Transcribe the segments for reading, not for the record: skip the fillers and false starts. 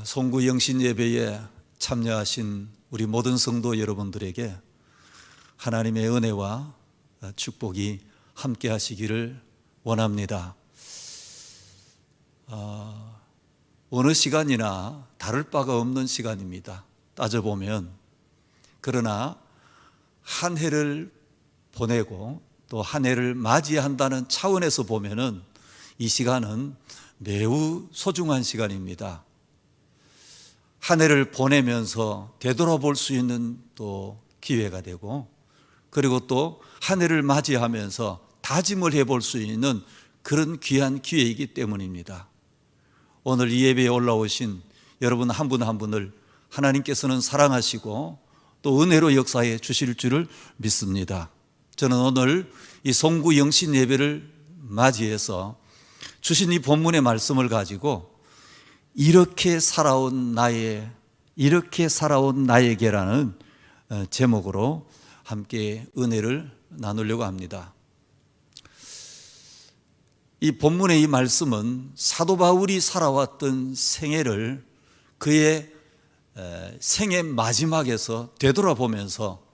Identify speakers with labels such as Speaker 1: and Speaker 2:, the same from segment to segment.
Speaker 1: 송구 영신 예배에 참여하신 우리 모든 성도 여러분들에게 하나님의 은혜와 축복이 함께 하시기를 원합니다. 어느 시간이나 다를 바가 없는 시간입니다. 따져보면. 그러나 한 해를 보내고 또 한 해를 맞이한다는 차원에서 보면은 이 시간은 매우 소중한 시간입니다. 한 해를 보내면서 되돌아볼 수 있는 또 기회가 되고, 그리고 또 한 해를 맞이하면서 다짐을 해볼 수 있는 그런 귀한 기회이기 때문입니다. 오늘 이 예배에 올라오신 여러분 한 분 한 분을 하나님께서는 사랑하시고 또 은혜로 역사해 주실 줄을 믿습니다. 저는 오늘 이 송구 영신 예배를 맞이해서 주신 이 본문의 말씀을 가지고 이렇게 살아온 나에게라는 제목으로 함께 은혜를 나누려고 합니다. 이 본문의 이 말씀은 사도 바울이 살아왔던 생애를 그의 생애 마지막에서 되돌아보면서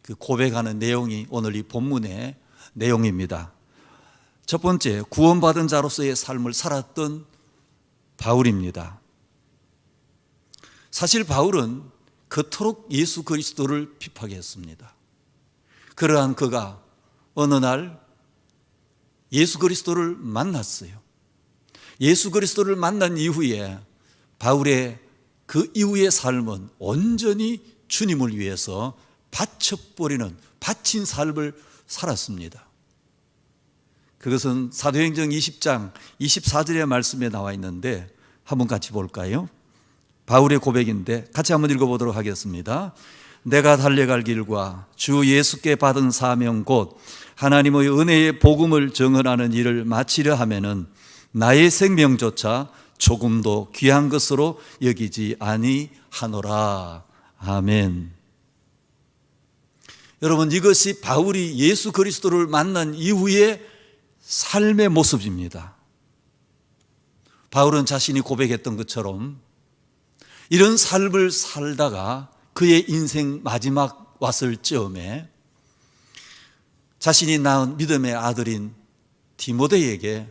Speaker 1: 그 고백하는 내용이 오늘 이 본문의 내용입니다. 첫 번째, 구원받은 자로서의 삶을 살았던 바울입니다. 사실 바울은 그토록 예수 그리스도를 핍박했습니다. 그러한 그가 어느 날 예수 그리스도를 만났어요. 예수 그리스도를 만난 이후에 바울의 그 이후의 삶은 온전히 주님을 위해서 바친 삶을 살았습니다. 그것은 사도행전 20장 24절의 말씀에 나와 있는데 한번 같이 볼까요? 바울의 고백인데 같이 한번 읽어보도록 하겠습니다. 내가 달려갈 길과 주 예수께 받은 사명 곧 하나님의 은혜의 복음을 증언하는 일을 마치려 하면은 나의 생명조차 조금도 귀한 것으로 여기지 아니하노라. 아멘. 여러분, 이것이 바울이 예수 그리스도를 만난 이후의 삶의 모습입니다. 바울은 자신이 고백했던 것처럼 이런 삶을 살다가 그의 인생 마지막 왔을 즈음에 자신이 낳은 믿음의 아들인 디모데에게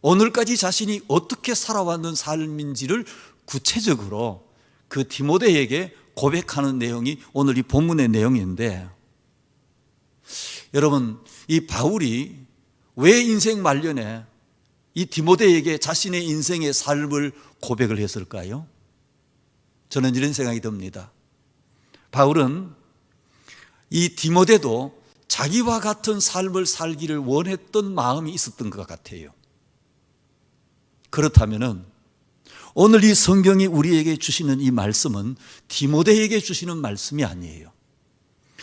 Speaker 1: 오늘까지 자신이 어떻게 살아왔는 삶인지를 구체적으로 그 디모데에게 고백하는 내용이 오늘 이 본문의 내용인데, 여러분, 이 바울이 왜 인생 말년에 이 디모데에게 자신의 인생의 삶을 고백을 했을까요? 저는 이런 생각이 듭니다. 바울은 이 디모데도 자기와 같은 삶을 살기를 원했던 마음이 있었던 것 같아요. 그렇다면 오늘 이 성경이 우리에게 주시는 이 말씀은 디모데에게 주시는 말씀이 아니에요.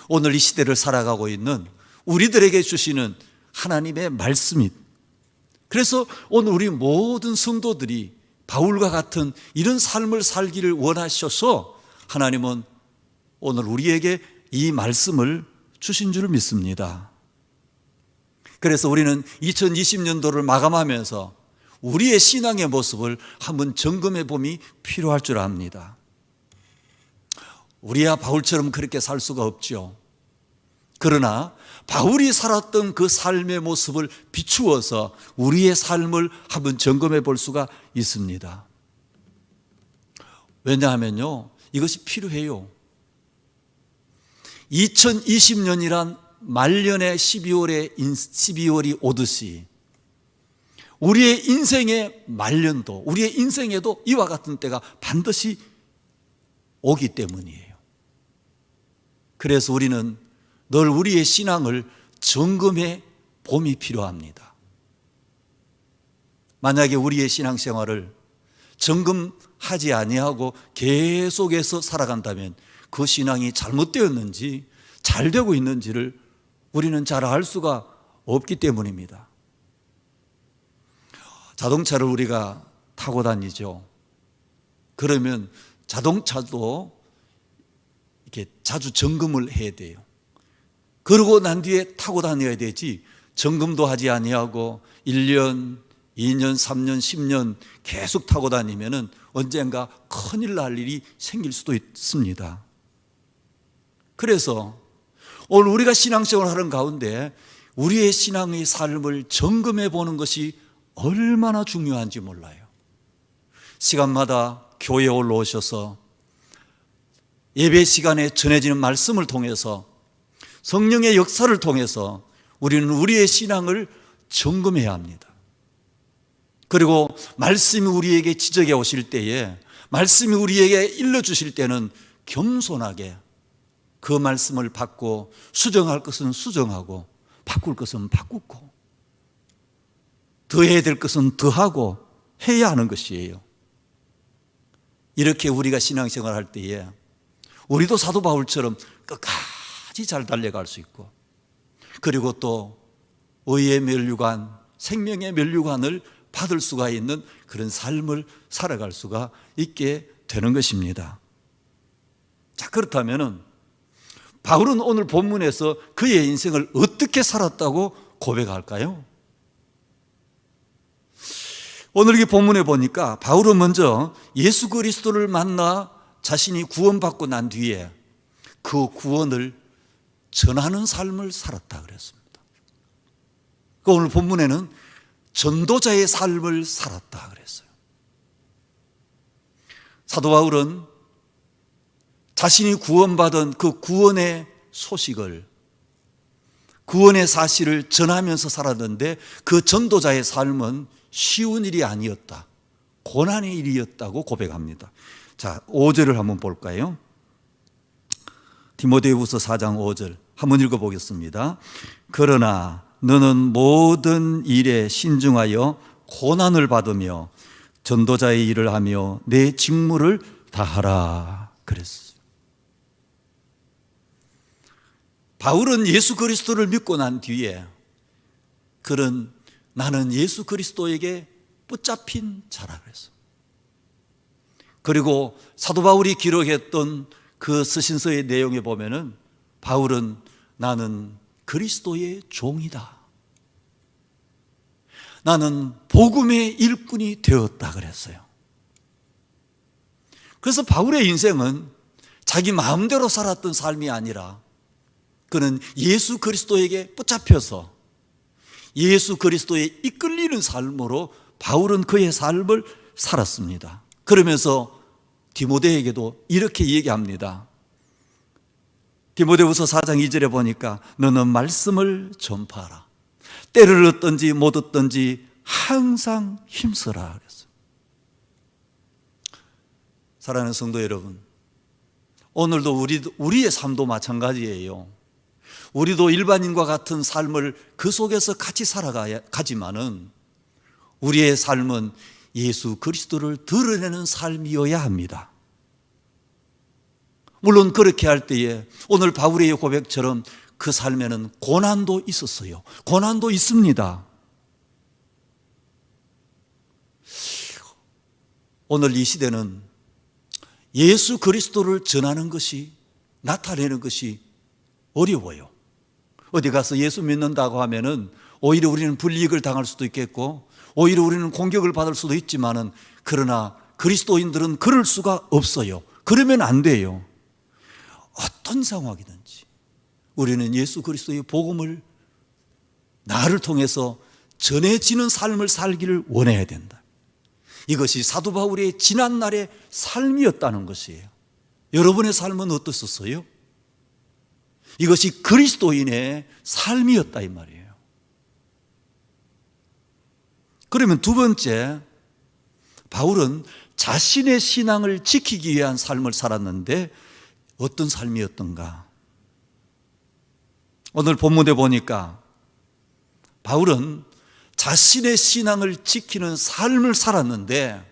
Speaker 1: 오늘 이 시대를 살아가고 있는 우리들에게 주시는 하나님의 말씀입니다. 그래서 오늘 우리 모든 성도들이 바울과 같은 이런 삶을 살기를 원하셔서 하나님은 오늘 우리에게 이 말씀을 주신 줄 믿습니다. 그래서 우리는 2020년도를 마감하면서 우리의 신앙의 모습을 한번 점검해 봄이 필요할 줄 압니다. 우리야 바울처럼 그렇게 살 수가 없죠. 그러나 바울이 살았던 그 삶의 모습을 비추어서 우리의 삶을 한번 점검해 볼 수가 있습니다. 왜냐하면요, 이것이 필요해요. 2020년이란 말년의 12월이 오듯이 우리의 인생의 말년도, 우리의 인생에도 이와 같은 때가 반드시 오기 때문이에요. 그래서 우리는 늘 우리의 신앙을 점검해 봄이 필요합니다. 만약에 우리의 신앙생활을 점검하지 아니하고 계속해서 살아간다면 그 신앙이 잘못되었는지 잘 되고 있는지를 우리는 잘 알 수가 없기 때문입니다. 자동차를 우리가 타고 다니죠. 그러면 자동차도 이렇게 자주 점검을 해야 돼요. 그러고 난 뒤에 타고 다녀야 되지, 점검도 하지 아니하고 1년, 2년, 3년, 10년 계속 타고 다니면은 언젠가 큰일 날 일이 생길 수도 있습니다. 그래서 오늘 우리가 신앙생활을 하는 가운데 우리의 신앙의 삶을 점검해 보는 것이 얼마나 중요한지 몰라요. 시간마다 교회에 올라오셔서 예배 시간에 전해지는 말씀을 통해서 성령의 역사를 통해서 우리는 우리의 신앙을 점검해야 합니다. 그리고 말씀이 우리에게 지적해 오실 때에, 말씀이 우리에게 일러주실 때는 겸손하게 그 말씀을 받고 수정할 것은 수정하고 바꿀 것은 바꾸고 더해야 될 것은 더하고 해야 하는 것이에요. 이렇게 우리가 신앙생활을 할 때에 우리도 사도 바울처럼 끝까지 잘 달려갈 수 있고, 그리고 또 의의 면류관, 생명의 면류관을 받을 수가 있는 그런 삶을 살아갈 수가 있게 되는 것입니다. 자, 그렇다면은 바울은 오늘 본문에서 그의 인생을 어떻게 살았다고 고백할까요? 오늘 이 본문에 보니까 바울은 먼저 예수 그리스도를 만나 자신이 구원받고 난 뒤에 그 구원을 전하는 삶을 살았다 그랬습니다. 오늘 본문에는 전도자의 삶을 살았다 그랬어요. 사도 바울은 자신이 구원받은 그 구원의 소식을, 구원의 사실을 전하면서 살았는데 그 전도자의 삶은 쉬운 일이 아니었다, 고난의 일이었다고 고백합니다. 자, 5절을 한번 볼까요? 디모데후서 4장 5절 한번 읽어보겠습니다. 그러나 너는 모든 일에 신중하여 고난을 받으며 전도자의 일을 하며 내 직무를 다하라 그랬어요. 바울은 예수 그리스도를 믿고 난 뒤에 그는 나는 예수 그리스도에게 붙잡힌 자라 그랬어요. 그리고 사도 바울이 기록했던 그 서신서의 내용에 보면은 바울은 나는 그리스도의 종이다, 나는 복음의 일꾼이 되었다 그랬어요. 그래서 바울의 인생은 자기 마음대로 살았던 삶이 아니라 그는 예수 그리스도에게 붙잡혀서 예수 그리스도에 이끌리는 삶으로 바울은 그의 삶을 살았습니다. 그러면서 디모데에게도 이렇게 얘기합니다. 디모데후서 4장 2절에 보니까 너는 말씀을 전파하라, 때를 얻든지 못 얻든지 항상 힘써라 그랬어요. 사랑하는 성도 여러분, 오늘도 우리의 삶도 마찬가지예요. 우리도 일반인과 같은 삶을 그 속에서 같이 살아가지만은 우리의 삶은 예수 그리스도를 드러내는 삶이어야 합니다. 물론 그렇게 할 때에 오늘 바울의 고백처럼 그 삶에는 고난도 있었어요. 고난도 있습니다. 오늘 이 시대는 예수 그리스도를 전하는 것이, 나타내는 것이 어려워요. 어디 가서 예수 믿는다고 하면은 오히려 우리는 불이익을 당할 수도 있겠고 오히려 우리는 공격을 받을 수도 있지만은, 그러나 그리스도인들은 그럴 수가 없어요. 그러면 안 돼요. 어떤 상황이든지 우리는 예수 그리스도의 복음을 나를 통해서 전해지는 삶을 살기를 원해야 된다. 이것이 사도 바울의 지난날의 삶이었다는 것이에요. 여러분의 삶은 어떻었어요? 이것이 그리스도인의 삶이었다 이 말이에요. 그러면 두 번째, 바울은 자신의 신앙을 지키기 위한 삶을 살았는데 어떤 삶이었던가? 오늘 본문에 보니까 바울은 자신의 신앙을 지키는 삶을 살았는데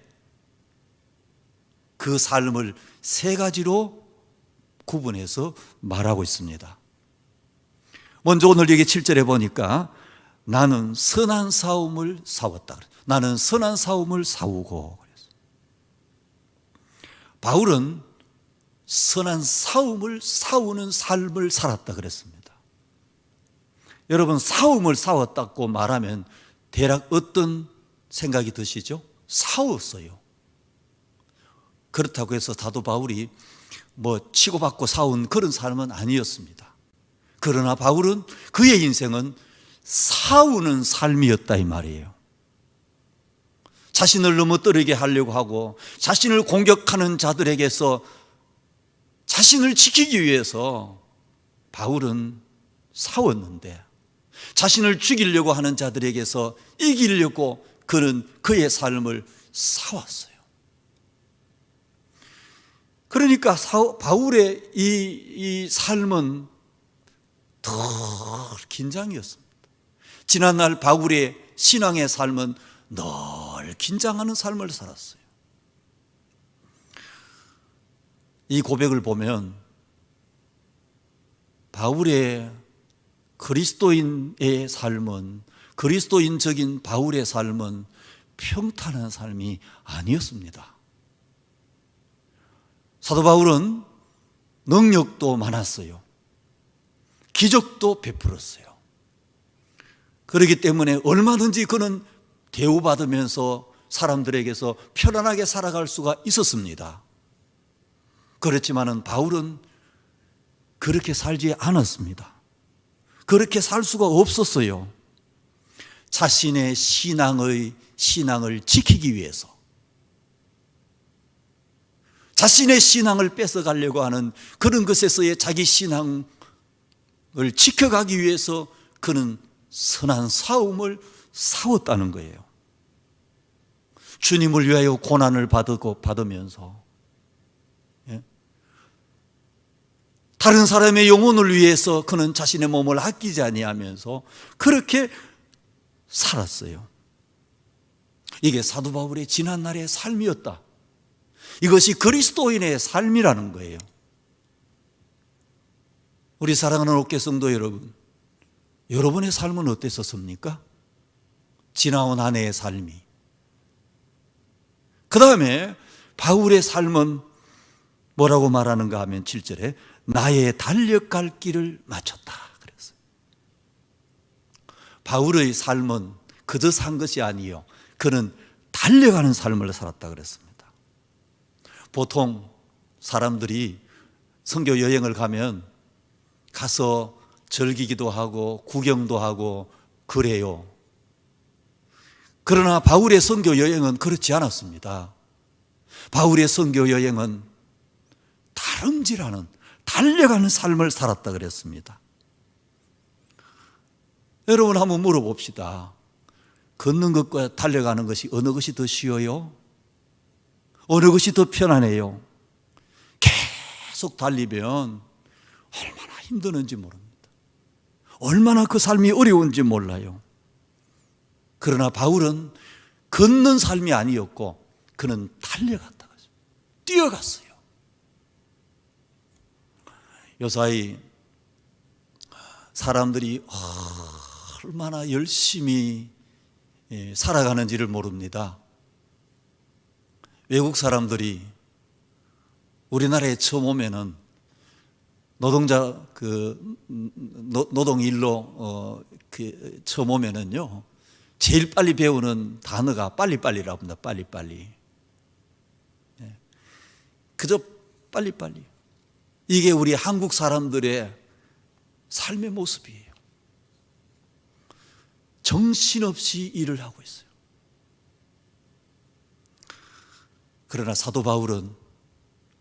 Speaker 1: 그 삶을 세 가지로 구분해서 말하고 있습니다. 먼저 오늘 여기 7절에 보니까 나는 선한 싸움을 싸웠다. 나는 선한 싸움을 싸우고. 바울은 선한 싸움을 싸우는 삶을 살았다 그랬습니다. 여러분, 싸움을 싸웠다고 말하면 대략 어떤 생각이 드시죠? 싸웠어요. 그렇다고 해서 사도 바울이 치고받고 싸운 그런 삶은 아니었습니다. 그러나 바울은 그의 인생은 싸우는 삶이었다 이 말이에요. 자신을 넘어뜨리게 하려고 하고 자신을 공격하는 자들에게서 자신을 지키기 위해서 바울은 싸웠는데, 자신을 죽이려고 하는 자들에게서 이기려고 그는 그의 삶을 싸웠어요. 그러니까 바울의 이 삶은 더 긴장이었습니다. 지난날 바울의 신앙의 삶은 늘 긴장하는 삶을 살았어요. 이 고백을 보면 바울의 그리스도인의 삶은, 그리스도인적인 바울의 삶은 평탄한 삶이 아니었습니다. 사도 바울은 능력도 많았어요. 기적도 베풀었어요. 그렇기 때문에 얼마든지 그는 대우받으면서 사람들에게서 편안하게 살아갈 수가 있었습니다. 그렇지만은 바울은 그렇게 살지 않았습니다. 그렇게 살 수가 없었어요. 자신의 신앙을 지키기 위해서, 자신의 신앙을 뺏어가려고 하는 그런 것에서의 자기 신앙을 지켜가기 위해서 그는 선한 싸움을 싸웠다는 거예요. 주님을 위하여 고난을 받으면서, 다른 사람의 영혼을 위해서 그는 자신의 몸을 아끼지 아니하면서 그렇게 살았어요. 이게 사도 바울의 지난날의 삶이었다. 이것이 그리스도인의 삶이라는 거예요. 우리 사랑하는 옥계 성도 여러분, 여러분의 삶은 어땠었습니까? 지나온 한 해의 삶이. 그 다음에 바울의 삶은 뭐라고 말하는가 하면 7절에 나의 달려갈 길을 마쳤다 그랬어요. 바울의 삶은 그저 산 것이 아니요, 그는 달려가는 삶을 살았다 그랬습니다. 보통 사람들이 선교 여행을 가면 가서 즐기기도 하고 구경도 하고 그래요. 그러나 바울의 선교 여행은 그렇지 않았습니다. 바울의 선교 여행은 다름질하는, 달려가는 삶을 살았다 그랬습니다. 여러분 한번 물어봅시다. 걷는 것과 달려가는 것이 어느 것이 더 쉬워요? 어느 것이 더 편안해요? 계속 달리면 얼마나 힘드는지 모릅니다. 얼마나 그 삶이 어려운지 몰라요. 그러나 바울은 걷는 삶이 아니었고 그는 달려갔다, 뛰어갔어요. 요사이 사람들이 얼마나 열심히 살아가는지를 모릅니다. 외국 사람들이 우리나라에 처음 오면은 노동일로 처음 오면은요, 제일 빨리 배우는 단어가 빨리빨리라고 합니다. 빨리빨리. 그저 빨리빨리. 이게 우리 한국 사람들의 삶의 모습이에요. 정신없이 일을 하고 있어요. 그러나 사도 바울은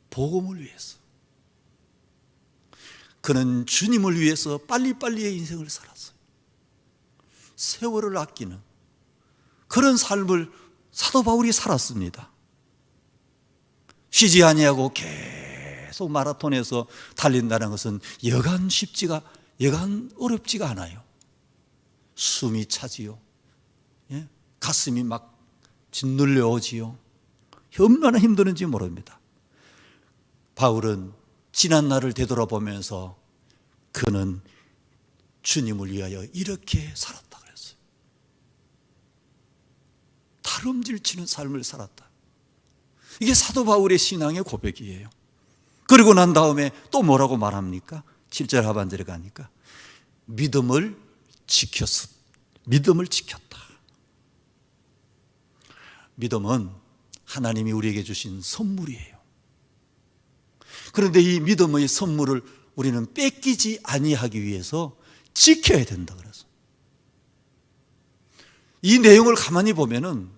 Speaker 1: 복음을 위해서, 그는 주님을 위해서 빨리빨리의 인생을 살았어요. 세월을 아끼는 그런 삶을 사도 바울이 살았습니다. 쉬지 아니하고 계속 마라톤에서 달린다는 것은 여간 어렵지가 않아요. 숨이 차지요. 가슴이 막 짓눌려 오지요. 얼마나 힘드는지 모릅니다. 바울은 지난 날을 되돌아보면서 그는 주님을 위하여 이렇게 살았다 그랬어요. 다름질치는 삶을 살았다. 이게 사도 바울의 신앙의 고백이에요. 그리고 난 다음에 또 뭐라고 말합니까? 7절 하반절에 가니까 믿음을 지켰다. 믿음은 하나님이 우리에게 주신 선물이에요. 그런데 이 믿음의 선물을 우리는 뺏기지 아니하기 위해서 지켜야 된다 그래서. 이 내용을 가만히 보면은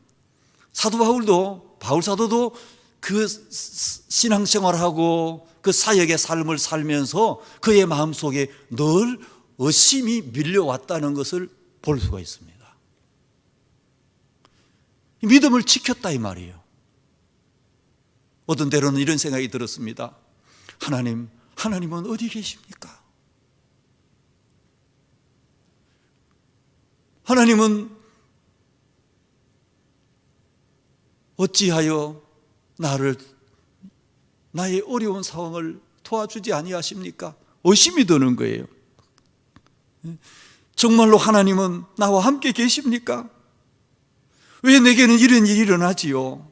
Speaker 1: 바울 사도도 그 신앙생활하고 그 사역의 삶을 살면서 그의 마음속에 늘 의심이 밀려왔다는 것을 볼 수가 있습니다. 믿음을 지켰다 이 말이에요. 어떤 때로는 이런 생각이 들었습니다. 하나님은 어디 계십니까? 하나님은 어찌하여 나의 어려운 상황을 도와주지 아니하십니까? 의심이 드는 거예요. 정말로 하나님은 나와 함께 계십니까? 왜 내게는 이런 일이 일어나지요?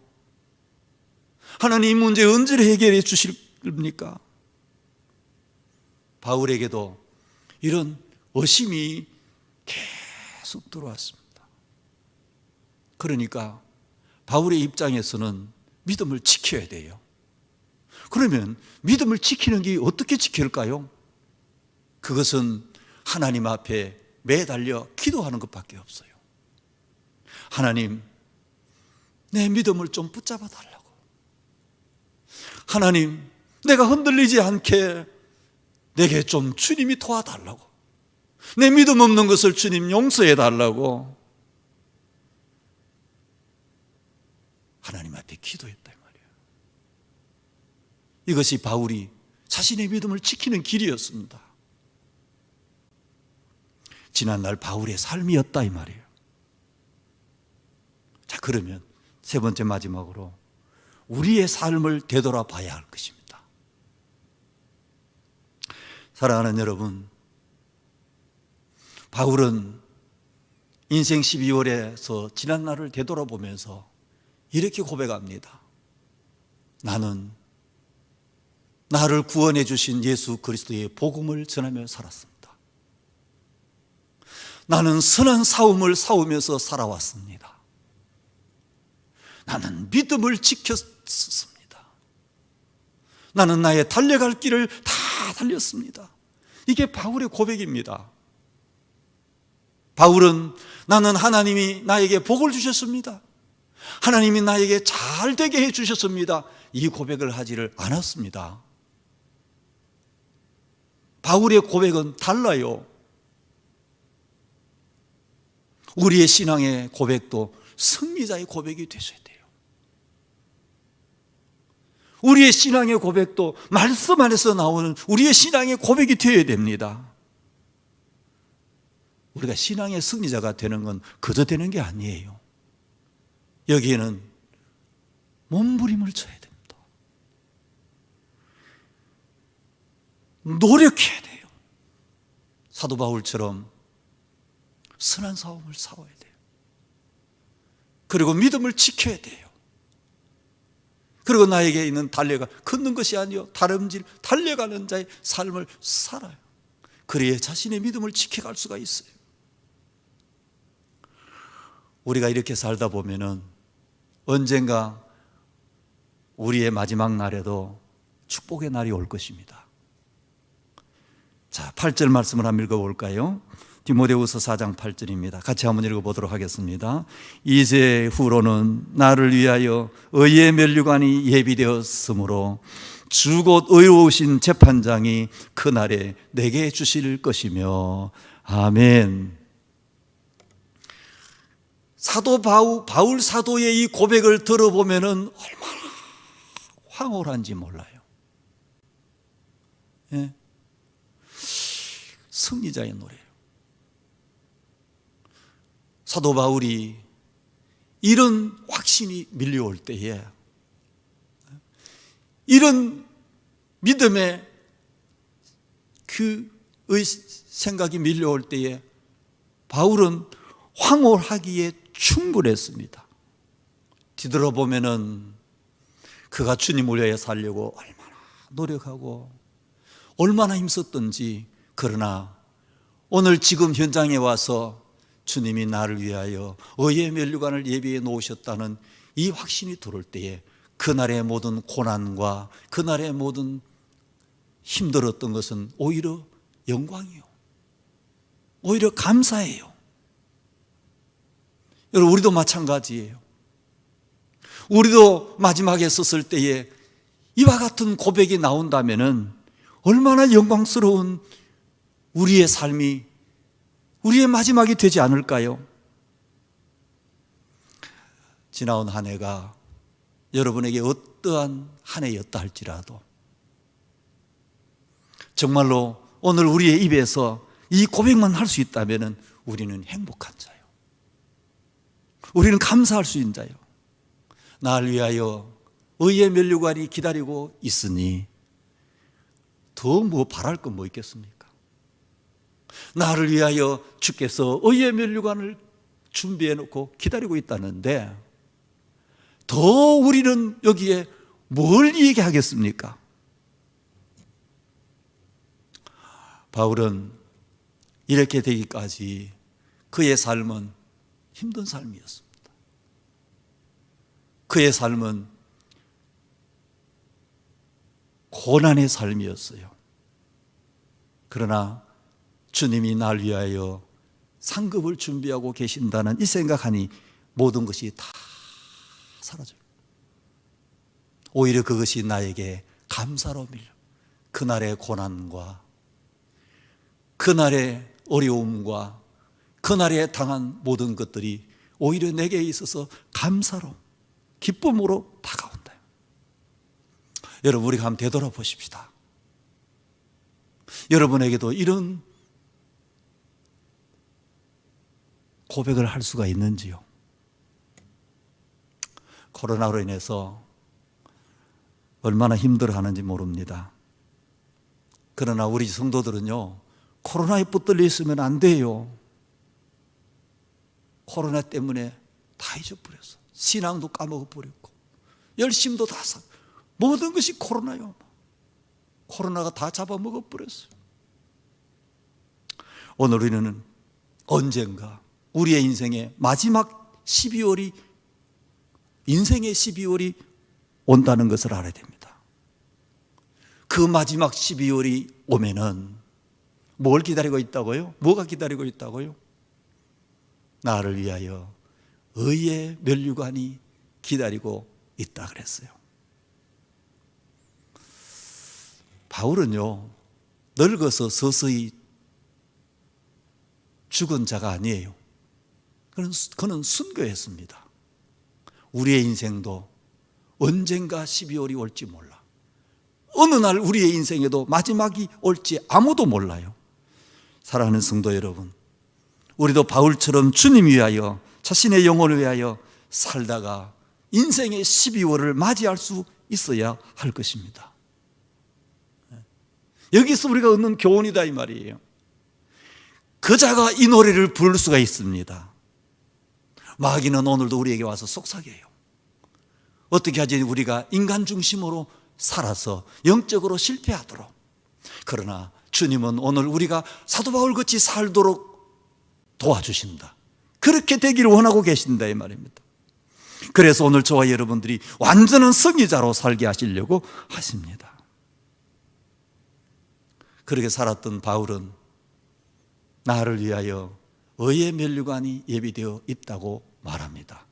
Speaker 1: 하나님 이 문제 언제 해결해 주실 겁니까? 바울에게도 이런 의심이 계속 들어왔습니다. 그러니까 바울의 입장에서는 믿음을 지켜야 돼요. 그러면 믿음을 지키는 게 어떻게 지킬까요? 그것은 하나님 앞에 매달려 기도하는 것밖에 없어요. 하나님, 내 믿음을 좀 붙잡아 달라고. 하나님, 내가 흔들리지 않게 내게 좀 주님이 도와달라고. 내 믿음 없는 것을 주님 용서해 달라고 하나님 앞에 기도했다 이 말이에요. 이것이 바울이 자신의 믿음을 지키는 길이었습니다. 지난날 바울의 삶이었다 이 말이에요. 자, 그러면 세 번째 마지막으로 우리의 삶을 되돌아봐야 할 것입니다. 사랑하는 여러분, 바울은 인생 12월에서 지난 날을 되돌아보면서 이렇게 고백합니다. 나는 나를 구원해 주신 예수 그리스도의 복음을 전하며 살았습니다. 나는 선한 싸움을 싸우면서 살아왔습니다. 나는 믿음을 지켰습니다. 나는 나의 달려갈 길을 다 달렸습니다. 이게 바울의 고백입니다. 바울은 나는 하나님이 나에게 복을 주셨습니다. 하나님이 나에게 잘 되게 해 주셨습니다. 이 고백을 하지를 않았습니다. 바울의 고백은 달라요. 우리의 신앙의 고백도 승리자의 고백이 되셔야 돼요. 우리의 신앙의 고백도 말씀 안에서 나오는 우리의 신앙의 고백이 되어야 됩니다. 우리가 신앙의 승리자가 되는 건 그저 되는 게 아니에요. 여기에는 몸부림을 쳐야 됩니다. 노력해야 돼요. 사도 바울처럼 선한 싸움을 싸워야 돼요. 그리고 믿음을 지켜야 돼요. 그리고 나에게 있는 달려가 걷는 것이 아니요 다름질 달려가는 자의 삶을 살아요. 그래야 자신의 믿음을 지켜갈 수가 있어요. 우리가 이렇게 살다 보면은 언젠가 우리의 마지막 날에도 축복의 날이 올 것입니다. 자, 8절 말씀을 한번 읽어볼까요? 디모데후서 4장 8절입니다. 같이 한번 읽어보도록 하겠습니다. 이제 후로는 나를 위하여 의의 면류관이 예비되었으므로 주 곧 의로우신 재판장이 그날에 내게 주실 것이며 아멘. 사도 바울 사도의 이 고백을 들어보면은 얼마나 황홀한지 몰라요. 예? 승리자의 노래예요. 사도 바울이 이런 확신이 밀려올 때에, 이런 믿음의 그의 생각이 밀려올 때에 바울은 황홀하기에 충분했습니다. 뒤돌아보면은 그가 주님을 위해 살려고 얼마나 노력하고 얼마나 힘썼던지, 그러나 오늘 지금 현장에 와서 주님이 나를 위하여 의의 면류관을 예비해 놓으셨다는 이 확신이 들어올 때에 그날의 모든 고난과 그날의 모든 힘들었던 것은 오히려 영광이요, 오히려 감사해요. 여러분, 우리도 마찬가지예요. 우리도 마지막에 섰을 때에 이와 같은 고백이 나온다면 얼마나 영광스러운 우리의 삶이, 우리의 마지막이 되지 않을까요? 지나온 한 해가 여러분에게 어떠한 한 해였다 할지라도 정말로 오늘 우리의 입에서 이 고백만 할 수 있다면 우리는 행복한 자요, 우리는 감사할 수 있는 자요. 나를 위하여 의의 면류관이 기다리고 있으니 더 뭐 바랄 건 뭐 있겠습니까? 나를 위하여 주께서 의의 면류관을 준비해 놓고 기다리고 있다는데 더 우리는 여기에 뭘 얘기하겠습니까? 바울은 이렇게 되기까지 그의 삶은 힘든 삶이었습니다. 그의 삶은 고난의 삶이었어요. 그러나 주님이 날 위하여 상급을 준비하고 계신다는 이 생각하니 모든 것이 다 사라져요. 오히려 그것이 나에게 감사로 밀려 그날의 고난과 그날의 어려움과 그날에 당한 모든 것들이 오히려 내게 있어서 감사로, 기쁨으로 다가온다. 여러분, 우리가 한번 되돌아보십시다. 여러분에게도 이런 고백을 할 수가 있는지요? 코로나로 인해서 얼마나 힘들어하는지 모릅니다. 그러나 우리 성도들은요, 코로나에 붙들려 있으면 안 돼요. 코로나 때문에 다 잊어버렸어. 신앙도 까먹어버렸고 열심도 다 모든 것이 코로나요. 코로나가 다 잡아먹어버렸어요. 오늘 우리는 언젠가 우리의 인생의 마지막 12월이, 인생의 12월이 온다는 것을 알아야 됩니다. 그 마지막 12월이 오면은 뭘 기다리고 있다고요? 뭐가 기다리고 있다고요? 나를 위하여 의의 면류관이 기다리고 있다 그랬어요. 바울은요, 늙어서 서서히 죽은 자가 아니에요. 그는 순교했습니다. 우리의 인생도 언젠가 12월이 올지 몰라. 어느 날 우리의 인생에도 마지막이 올지 아무도 몰라요. 사랑하는 성도 여러분, 우리도 바울처럼 주님 위하여, 자신의 영혼을 위하여 살다가 인생의 12월을 맞이할 수 있어야 할 것입니다. 여기서 우리가 얻는 교훈이다 이 말이에요. 그 자가 이 노래를 부를 수가 있습니다. 마귀는 오늘도 우리에게 와서 속삭여요. 어떻게 하지 우리가 인간 중심으로 살아서 영적으로 실패하도록. 그러나 주님은 오늘 우리가 사도 바울같이 살도록 도와주신다. 그렇게 되기를 원하고 계신다 이 말입니다. 그래서 오늘 저와 여러분들이 완전한 승리자로 살게 하시려고 하십니다. 그렇게 살았던 바울은 나를 위하여 의의 면류관이 예비되어 있다고 말합니다.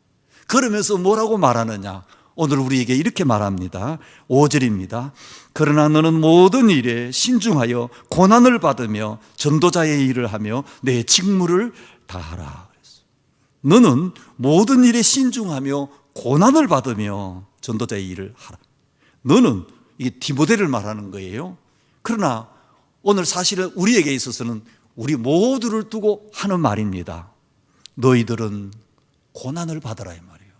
Speaker 1: 그러면서 뭐라고 말하느냐? 오늘 우리에게 이렇게 말합니다. 5절입니다. 그러나 너는 모든 일에 신중하여 고난을 받으며 전도자의 일을 하며 내 직무를 다하라. 너는 모든 일에 신중하며 고난을 받으며 전도자의 일을 하라. 너는, 이게 디모데를 말하는 거예요. 그러나 오늘 사실은 우리에게 있어서는 우리 모두를 두고 하는 말입니다. 너희들은 고난을 받아라 이 말이에요.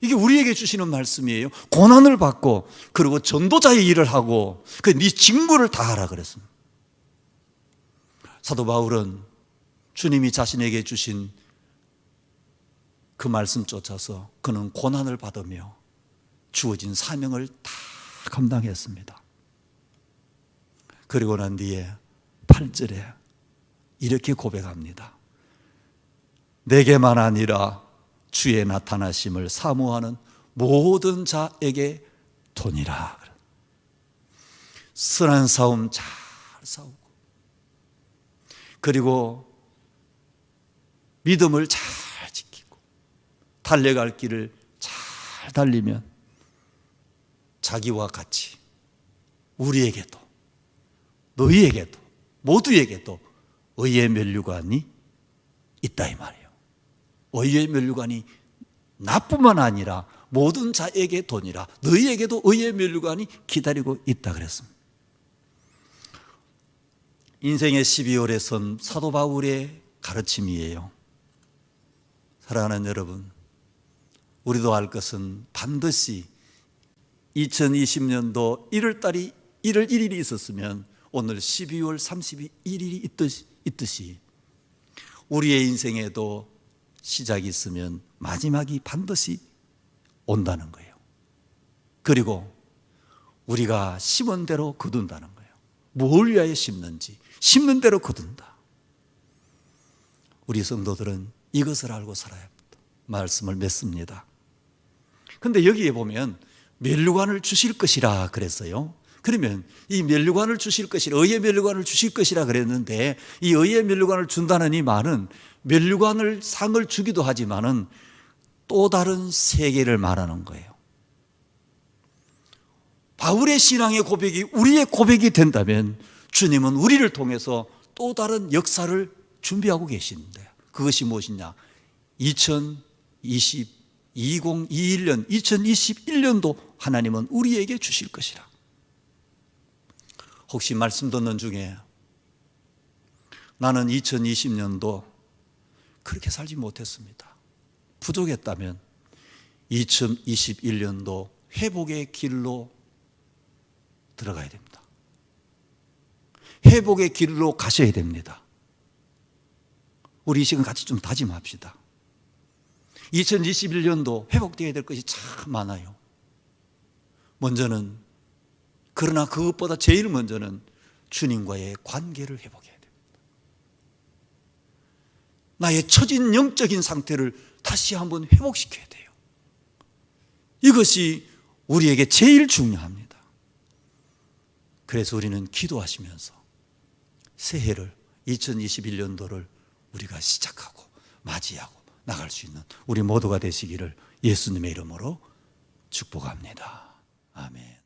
Speaker 1: 이게 우리에게 주시는 말씀이에요. 고난을 받고 그리고 전도자의 일을 하고 그 네 직무를 다하라 그랬습니다. 사도 바울은 주님이 자신에게 주신 그 말씀 쫓아서 그는 고난을 받으며 주어진 사명을 다 감당했습니다. 그리고 난 뒤에 8절에 이렇게 고백합니다. 내게만 아니라 주의 나타나심을 사모하는 모든 자에게 도니라. 선한 싸움 잘 싸우고, 그리고 믿음을 잘 지키고 달려갈 길을 잘 달리면 자기와 같이 우리에게도 너희에게도 모두에게도 의의 면류관이 있다 이 말이에요. 의의 면류관이 나뿐만 아니라 모든 자에게 도니라. 너희에게도 의의 면류관이 기다리고 있다 그랬습니다. 인생의 12월에 선 사도 바울의 가르침이에요. 사랑하는 여러분, 우리도 알 것은 반드시 2020년도 1월달이 1월 1일이 있었으면 오늘 12월 31일이 있듯이 우리의 인생에도 시작이 있으면 마지막이 반드시 온다는 거예요. 그리고 우리가 심은 대로 거둔다는 거예요. 뭘 위하여 심는지 심는 대로 거둔다. 우리 성도들은 이것을 알고 살아야 합니다. 말씀을 맺습니다. 그런데 여기에 보면 면류관을 주실 것이라 그랬어요. 그러면 이 면류관을 주실 것이라, 의의 면류관을 주실 것이라 그랬는데, 이 의의 면류관을 준다는 이 말은 면류관을 상을 주기도 하지만은 또 다른 세계를 말하는 거예요. 바울의 신앙의 고백이 우리의 고백이 된다면 주님은 우리를 통해서 또 다른 역사를 준비하고 계신데, 그것이 무엇이냐? 2021년 하나님은 우리에게 주실 것이라. 혹시 말씀 듣는 중에 나는 2020년도 그렇게 살지 못했습니다, 부족했다면 2021년도 회복의 길로 들어가야 됩니다. 회복의 길로 가셔야 됩니다. 우리 이 시간 같이 좀 다짐합시다. 2021년도 회복되어야 될 것이 참 많아요. 먼저는, 그러나 그것보다 제일 먼저는 주님과의 관계를 회복해야 됩니다. 나의 처진 영적인 상태를 다시 한번 회복시켜야 돼요. 이것이 우리에게 제일 중요합니다. 그래서 우리는 기도하시면서 새해를, 2021년도를 우리가 시작하고 맞이하고 나갈 수 있는 우리 모두가 되시기를 예수님의 이름으로 축복합니다. 아멘.